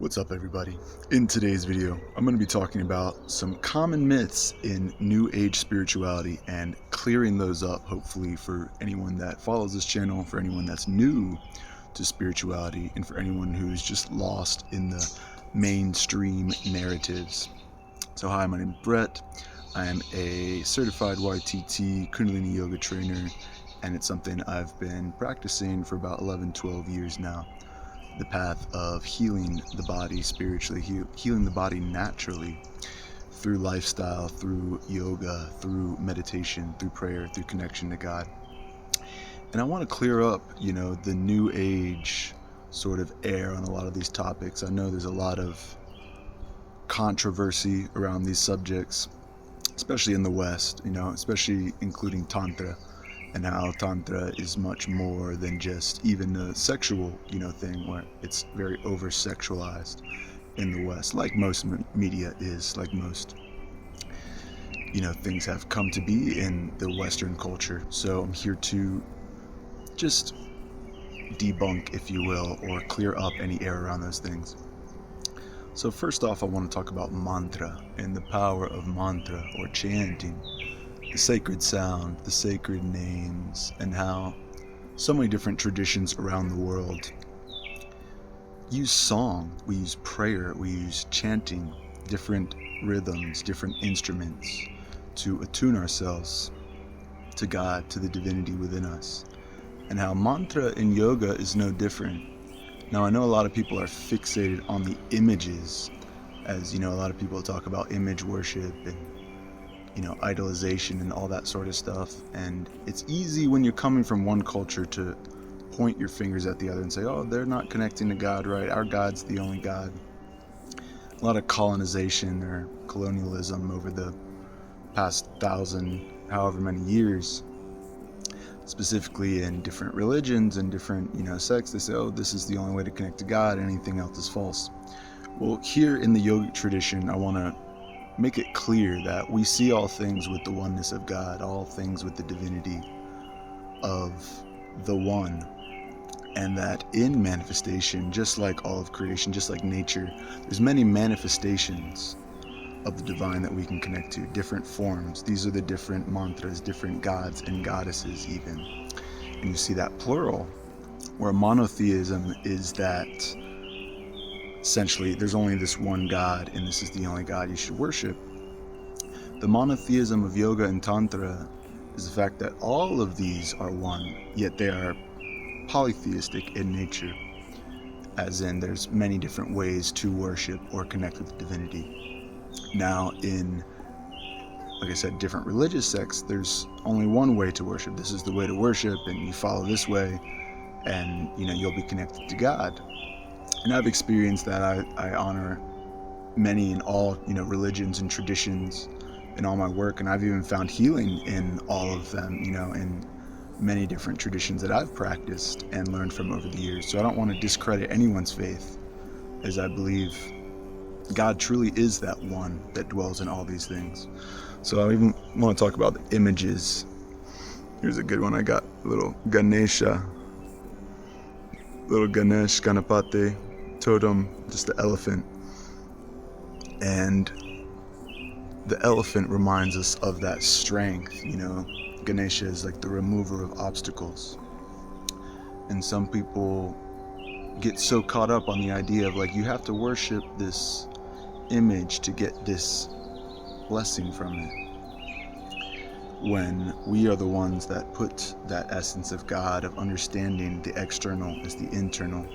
What's up, everybody? In today's video, I'm going to be talking about some common myths in New Age spirituality and clearing those up, hopefully, for anyone that follows this channel, for anyone that's new to spirituality, and for anyone who's just lost in the mainstream narratives. So hi, my name is Brett. I am a certified YTT Kundalini yoga trainer, and it's something I've been practicing for about 11-12 years now. The path of healing the body spiritually, healing the body naturally through lifestyle, through yoga, through meditation, through prayer, through connection to God. And I want to clear up, the new age sort of air on a lot of these topics. I know there's a lot of controversy around these subjects, especially in the West, especially including Tantra, and how Tantra is much more than just even a sexual, thing where it's very over-sexualized in the West, like most media is, like most, things have come to be in the Western culture. So I'm here to just debunk, if you will, or clear up any error around those things. So first off, I want to talk about mantra and the power of mantra or chanting. The sacred sound, the sacred names, and how so many different traditions around the world use song, we use prayer, we use chanting, different rhythms, different instruments to attune ourselves to God, to the divinity within us. And how mantra in yoga is no different. Now, I know a lot of people are fixated on the images, as a lot of people talk about image worship and idealization and all that sort of stuff. And it's easy when you're coming from one culture to point your fingers at the other and say, oh, they're not connecting to God right, our God's the only God. A lot of colonization or colonialism over the past however many years, specifically in different religions and different sects. They say, oh, this is the only way to connect to God, anything else is false. Well, here in the yogic tradition, I want to make it clear that we see all things with the oneness of God, all things with the divinity of the one, and that in manifestation, just like all of creation, just like nature, there's many manifestations of the divine that we can connect to, different forms. These are the different mantras, different gods and goddesses even. And you see that plural, where monotheism is that essentially there's only this one God and this is the only God you should worship. The monotheism of yoga and tantra is the fact that all of these are one, yet they are polytheistic in nature, as in there's many different ways to worship or connect with divinity. Now, in, like I said, different religious sects, there's only one way to worship. This is the way to worship, and you follow this way, and you'll be connected to God. And I've experienced that. I honor many and all religions and traditions in all my work, and I've even found healing in all of them, in many different traditions that I've practiced and learned from over the years. So I don't want to discredit anyone's faith, as I believe God truly is that one that dwells in all these things. So I even want to talk about the images. Here's a good one I got. Little Ganesh, Ganapati totem, just the elephant. And the elephant reminds us of that strength. Ganesha is like the remover of obstacles. And some people get so caught up on the idea of like, you have to worship this image to get this blessing from it, when we are the ones that put that essence of God, of understanding the external as the internal,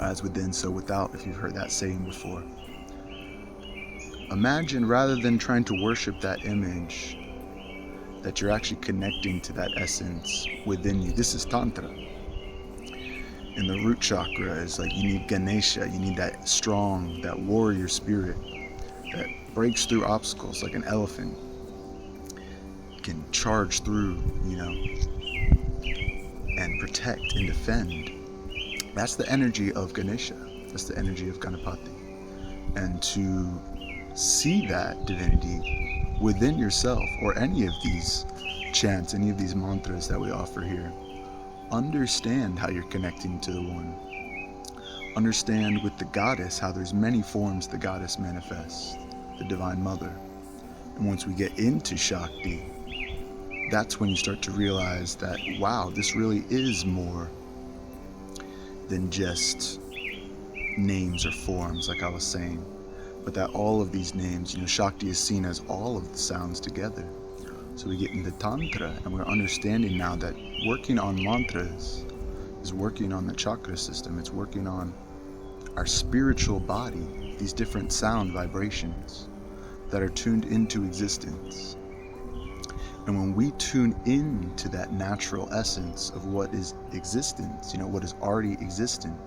as within, so without, if you've heard that saying before. Imagine, rather than trying to worship that image, that you're actually connecting to that essence within you. This is Tantra. And the root chakra is like, you need Ganesha, you need that strong, that warrior spirit that breaks through obstacles like an elephant, can charge through, and protect and defend. That's the energy of Ganesha. That's the energy of Ganapati. And to see that divinity within yourself, or any of these chants, any of these mantras that we offer here, understand how you're connecting to the one. understand with the goddess how there's many forms the goddess manifests, the Divine Mother. And once we get into Shakti, that's when you start to realize that, wow, this really is more than just names or forms, like I was saying, but that all of these names, Shakti is seen as all of the sounds together. So we get into Tantra, and we're understanding now that working on mantras is working on the chakra system. It's working on our spiritual body, these different sound vibrations that are tuned into existence. And when we tune into that natural essence of what is existence, what is already existent,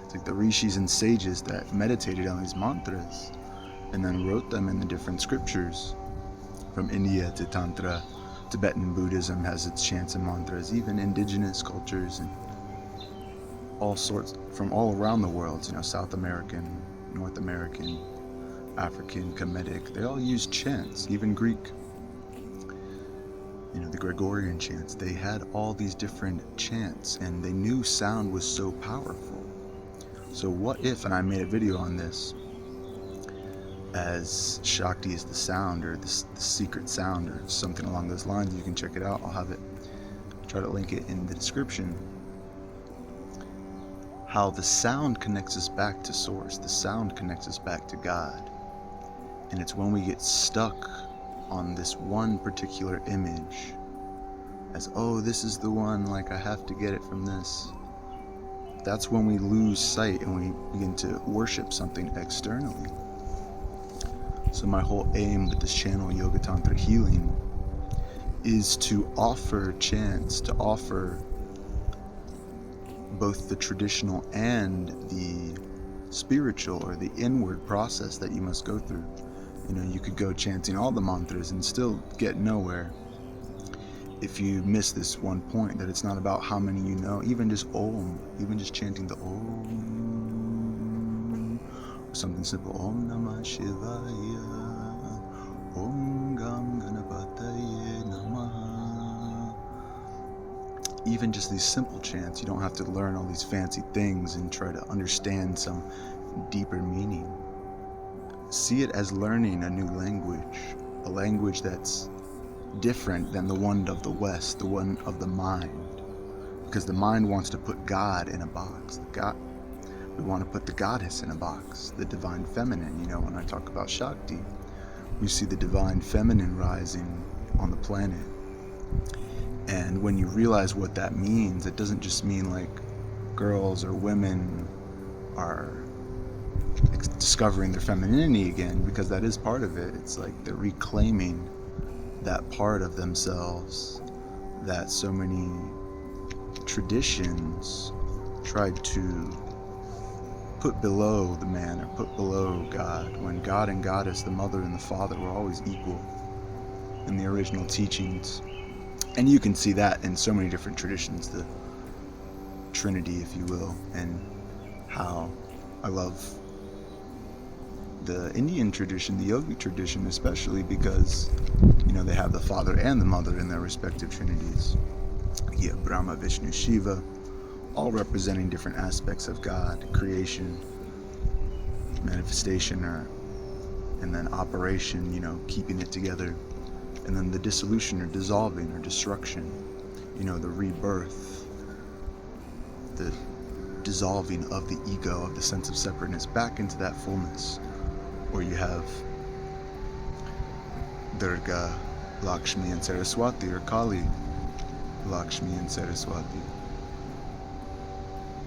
it's like the rishis and sages that meditated on these mantras and then wrote them in the different scriptures. From India to Tantra, Tibetan Buddhism has its chants and mantras, even indigenous cultures and all sorts from all around the world, South American, North American, African, Kemetic, they all use chants, even Greek. The Gregorian chants, they had all these different chants and they knew sound was so powerful. So what if, and I made a video on this, as Shakti is the sound or the secret sound or something along those lines, you can check it out. I'll have it, try to link it in the description. How the sound connects us back to source, the sound connects us back to God. And it's when we get stuck on this one particular image as, oh, this is the one, like I have to get it from this. That's when we lose sight and we begin to worship something externally. So my whole aim with this channel, Yoga Tantra Healing, is to offer chants, to offer both the traditional and the spiritual or the inward process that you must go through. You could go chanting all the mantras and still get nowhere if you miss this one point, that it's not about how many you know, even just Om, even just chanting the Om, or something simple, Om Namah Shivaya, Om Gam Ganapataye Namaha. Even just these simple chants, you don't have to learn all these fancy things and try to understand some deeper meaning. See it as learning a new language, a language that's different than the one of the West, the one of the mind. Because the mind wants to put God in a box. We want to put the goddess in a box, the divine feminine. When I talk about Shakti, we see the divine feminine rising on the planet. And when you realize what that means, it doesn't just mean like girls or women are discovering their femininity again, because that is part of it. It's like they're reclaiming that part of themselves that so many traditions tried to put below the man or put below God, when God and Goddess, the mother and the father, were always equal in the original teachings. And you can see that in so many different traditions, the Trinity, if you will, and how I love the Indian tradition, the yogic tradition especially, because they have the father and the mother in their respective trinities. You have Brahma, Vishnu, Shiva, all representing different aspects of God, creation, manifestation, and then operation, keeping it together, and then the dissolution or dissolving or destruction, the rebirth, the dissolving of the ego, of the sense of separateness, back into that fullness. Or you have Durga, Lakshmi, and Saraswati, or Kali, Lakshmi, and Saraswati,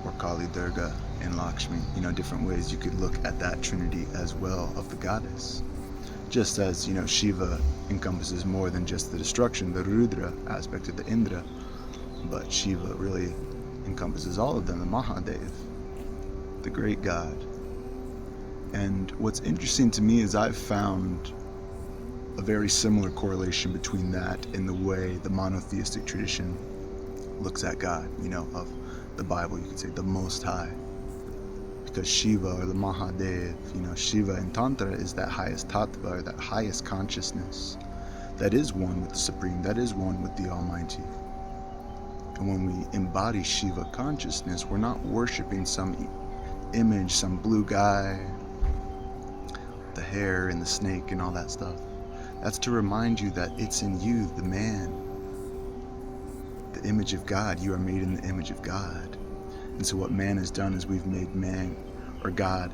or Kali, Durga, and Lakshmi. Different ways you could look at that trinity as well of the goddess. Just as, Shiva encompasses more than just the destruction, the Rudra aspect of the Indra, but Shiva really encompasses all of them, the Mahadev, the great god. And what's interesting to me is I've found a very similar correlation between that and the way the monotheistic tradition looks at God, of the Bible, you could say the Most High. Because Shiva, or the Mahadev, Shiva in Tantra is that highest tattva, or that highest consciousness that is one with the Supreme, that is one with the Almighty. And when we embody Shiva consciousness, we're not worshiping some image, some blue guy, the hair and the snake and all that stuff. That's to remind you that it's in you, the man, the image of God. You are made in the image of God. And so what man has done is we've made man or God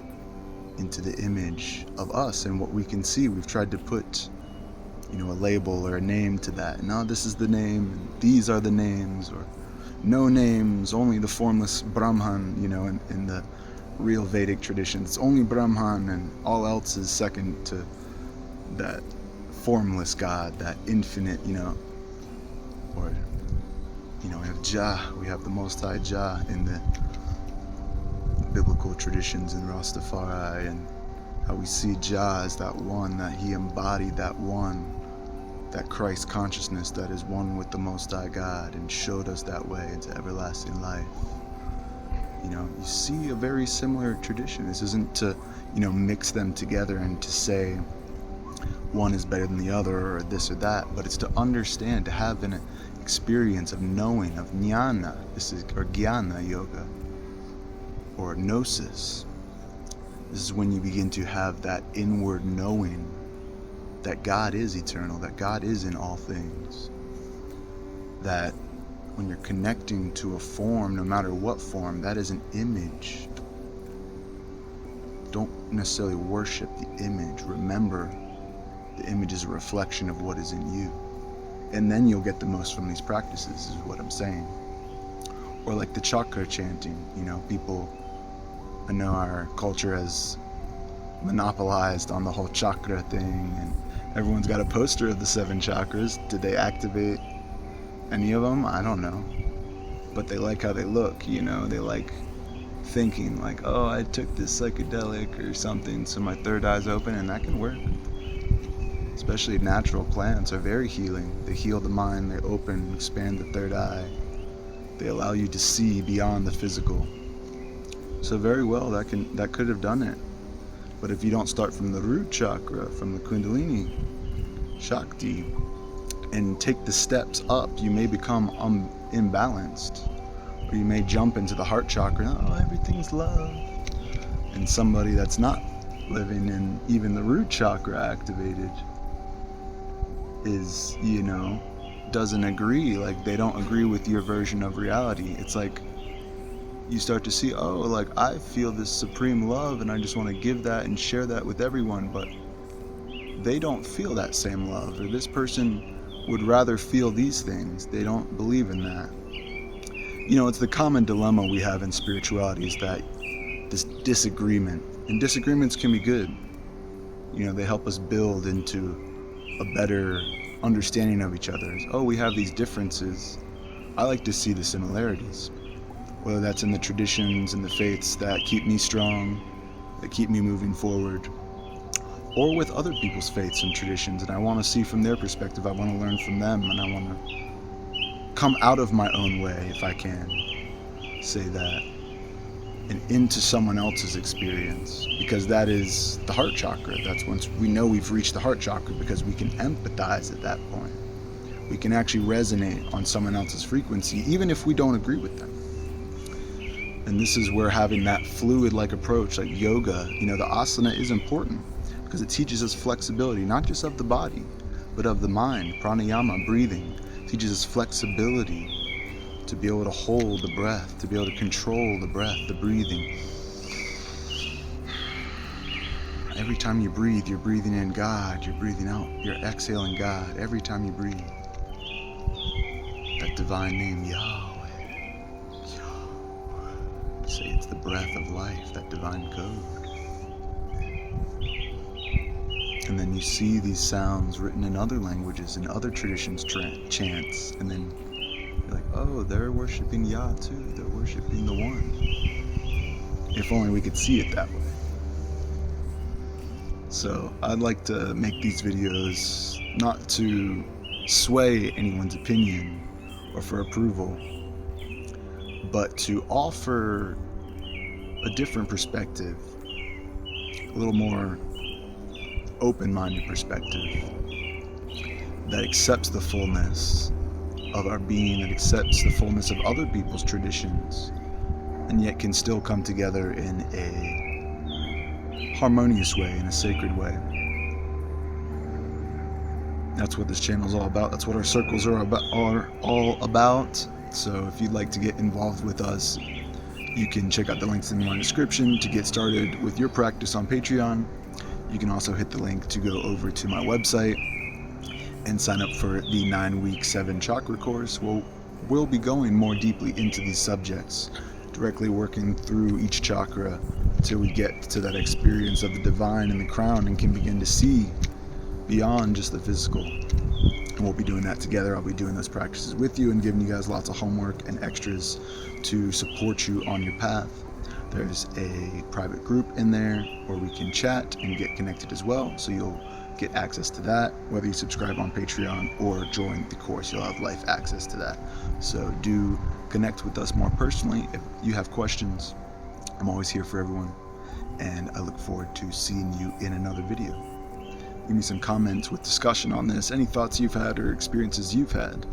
into the image of us, and what we can see, we've tried to put, a label or a name to that. No, this is the name, and these are the names, or no names, only the formless Brahman, in the real Vedic tradition. It's only Brahman, and all else is second to that formless God, that infinite, or, we have Jah, we have the Most High Jah in the biblical traditions in Rastafari, and how we see Jah as that one, that he embodied that one, that Christ consciousness that is one with the Most High God and showed us that way into everlasting life. You see a very similar tradition. This isn't to, mix them together and to say one is better than the other or this or that, but it's to understand, to have an experience of knowing, of jnana, or jnana yoga, or gnosis. This is when you begin to have that inward knowing that God is eternal, that God is in all things, that when you're connecting to a form, no matter what form, that is an image. Don't necessarily worship the image. Remember, the image is a reflection of what is in you. And then you'll get the most from these practices, is what I'm saying. Or like the chakra chanting, people, I know our culture has monopolized on the whole chakra thing, and everyone's got a poster of the 7 chakras. Did they activate any of them? I don't know. But they like how they look, they like thinking like, oh, I took this psychedelic or something, so my third eye's open, and that can work. Especially natural plants are very healing. They heal the mind, they open, expand the third eye. They allow you to see beyond the physical. So very well, that could have done it. But if you don't start from the root chakra, from the kundalini, Shakti, and take the steps up, you may become imbalanced. Or you may jump into the heart chakra, oh, everything's love. And somebody that's not living in even the root chakra activated is, doesn't agree. Like, they don't agree with your version of reality. It's like you start to see, oh, like, I feel this supreme love and I just want to give that and share that with everyone, but they don't feel that same love, or this person would rather feel these things. They don't believe in that. It's the common dilemma we have in spirituality, is that this disagreement, and disagreements can be good. They help us build into a better understanding of each other. Oh, we have these differences. I like to see the similarities, whether that's in the traditions and the faiths that keep me strong, that keep me moving forward, or with other people's faiths and traditions, and I want to see from their perspective. I want to learn from them, and I want to come out of my own way, if I can say that, and into someone else's experience, because that is the heart chakra. That's once we know we've reached the heart chakra, because we can empathize at that point. We can actually resonate on someone else's frequency, even if we don't agree with them. And this is where having that fluid-like approach, like yoga, the asana is important, because it teaches us flexibility, not just of the body, but of the mind. Pranayama, breathing, teaches us flexibility to be able to hold the breath, to be able to control the breath, the breathing. Every time you breathe, you're breathing in God, you're breathing out, you're exhaling God. Every time you breathe, that divine name, Yahweh. Say it's the breath of life, that divine code. And then you see these sounds written in other languages, in other traditions, chants, and then you're like, oh, they're worshiping Yah too, they're worshiping the one. If only we could see it that way. So I'd like to make these videos not to sway anyone's opinion or for approval, but to offer a different perspective, a little more open-minded perspective that accepts the fullness of our being, that accepts the fullness of other people's traditions, and yet can still come together in a harmonious way, in a sacred way. That's what this channel is all about. That's what our circles are all about. So if you'd like to get involved with us, you can check out the links in my description to get started with your practice on Patreon. You can also hit the link to go over to my website and sign up for the 9-week 7 chakra course. We'll be going more deeply into these subjects, directly working through each chakra until we get to that experience of the divine and the crown and can begin to see beyond just the physical. And we'll be doing that together. I'll be doing those practices with you and giving you guys lots of homework and extras to support you on your path. There's a private group in there where we can chat and get connected as well, so you'll get access to that. Whether you subscribe on Patreon or join the course, you'll have life access to that. So do connect with us more personally. If you have questions, I'm always here for everyone, and I look forward to seeing you in another video. Give me some comments with discussion on this, any thoughts you've had or experiences you've had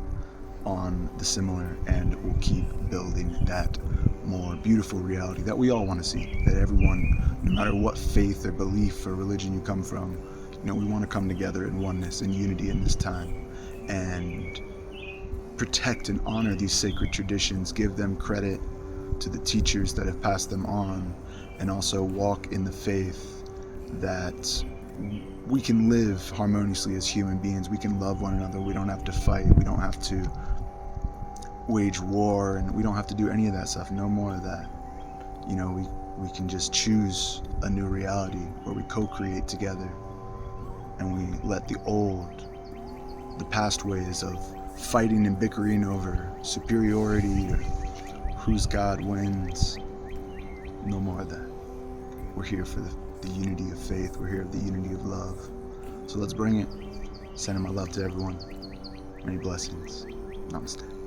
on the similar, and we'll keep building that more beautiful reality that we all want to see, that everyone, no matter what faith or belief or religion you come from, we want to come together in oneness and unity in this time and protect and honor these sacred traditions, give them credit to the teachers that have passed them on, and also walk in the faith that we can live harmoniously as human beings. We can love one another. We don't have to fight. We don't have to wage war, and we don't have to do any of that stuff. No more of that. We can just choose a new reality where we co-create together, and we let the past ways of fighting and bickering over superiority or whose God wins. No more of that. We're here for the unity of faith. We're here for the unity of love. So let's bring it. Sending my love to everyone. Many blessings. Namaste.